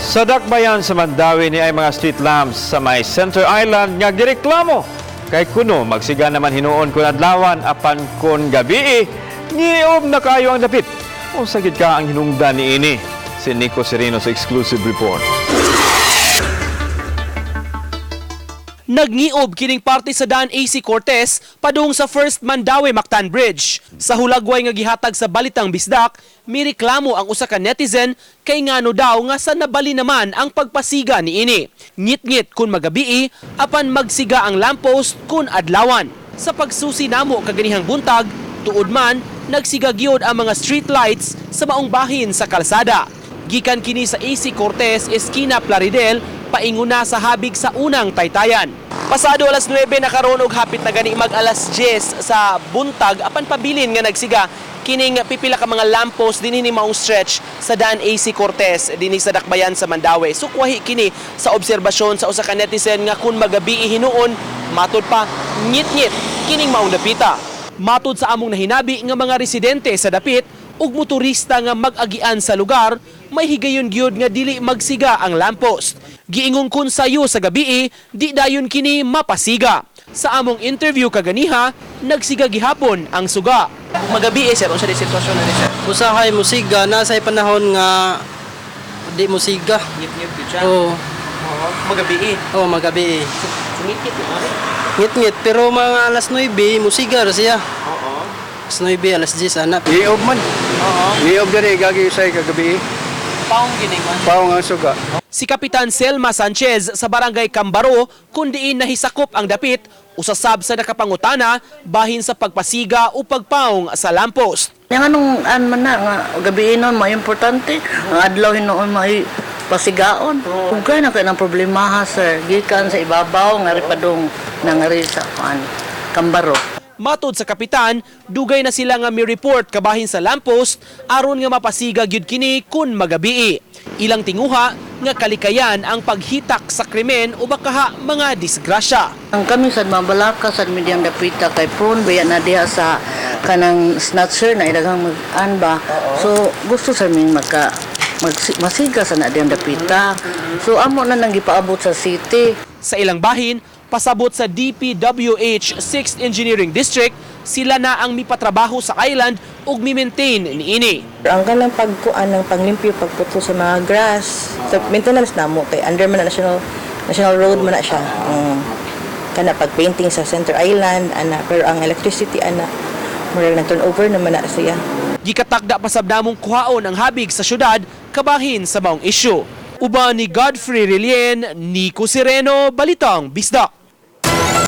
Sa dakbayan sa Mandawi ni ay mga street lamps sa may Center Island nga gireklamo. Kay kuno magsiga naman hinuon kun adlawan apan kun gabi niob na kayo ang dapit. O sagid ka ang hinungdan ni ini. Si Nico Sereno sa exclusive report. Nagniob kining parte sa daan AC Cortez padung sa First Mandawi Mactan Bridge. Sa hulagway nga gihatag sa Balitang Bisdak, mireklamo ang usa ka netizen kay ngano daw nga sa nabali naman ang pagpasiga ni ini. Ngit-ngit kun magabii apan magsiga ang lamppost kun adlawan. Sa pagsusi namo kaganihang buntag, tuod man nagsiga gyud ang mga street lights sa maong bahin sa kalsada. Gikan kini sa AC Cortez, Esquina Plaridel, painguna sa habig sa unang taytayan. Pasado alas 9 na karon og hapit na gani mag alas 10 sa buntag apan pabilin nga nagsiga kining pipila ka mga lamppost dinhi ni maong stretch sa daan AC Cortez dinhi sa dakbayan sa Mandawi. Sukwahi kini sa obserbasyon sa usa ka netizen nga kun magabii hinuon matud pa ngit-ngit kining maong dapita. Matud sa among nahinabi nga mga residente sa dapit ug motorista nga mag-agian sa lugar, may higayon gyud nga dili magsiga ang lamppost. Giingon kun sayo sa gabi, di dayon kini mapasiga. Sa among interview kaganiha, nagsiga gihapon ang suga. Magabi sir, unsa di sitwasyon ni sir? Usahay musiga na sa panahon nga di musiga. Ngit-ngit gyud siya. Oo. Magabi. Oo, magabi. Sumikit na ari. Ngit-ngit pero mga alas 9 musiga ra siya. Oo. Alas 9 alas 10 anak. Niob man. Oo. Niob diri gagi usay kagabi. Paong gining man. Paong ang suga. Si Kapitan Selma Sanchez sa Barangay Cambaro kun diin nahisakop ang dapit usasab sa nakapangutana bahin sa pagpasiga o pagpaong sa lamppost. Yang anong man na nga gabi noon may importante, ang adlaw noon may pasigaon. Kung kaya na kayo ng problema ha sir, gikan sa ibabaw nga ripadong nangari sa Cambaro. Matod sa kapitan, dugay na sila nga mi-report kabahin sa lamppost aron nga mapasiga gyud kini kun magabii. Ilang tinguha nga kalikayan ang paghitak sa krimen o baka mga disgrasya. Ang kami sa Mabalaka sa Mediang Dapita kay prone baya na diha sa kanang snatcher na idagang mag-anba. So gusto sa aming masiga sa na diyang Dapita. So amo na nang gipaabot sa city. Sa ilang bahin, pasabot sa DPWH 6th Engineering District, sila na ang mipatrabaho sa island ug mi-maintain niini. Ang kanang pagkuan ng panglimpyo pagputo sa mga grass. So, maintenance na mo kay under man na national road man na siya. Kana pag-painting sa Center Island ana pero ang electricity ana murag na turnover naman na siya. Gikatakda pa sab namong kuhaon ang habig sa syudad kabahin sa maong isyu. Uban ni Godfrey Relien, Nico Sereno, Balitang Bisdak.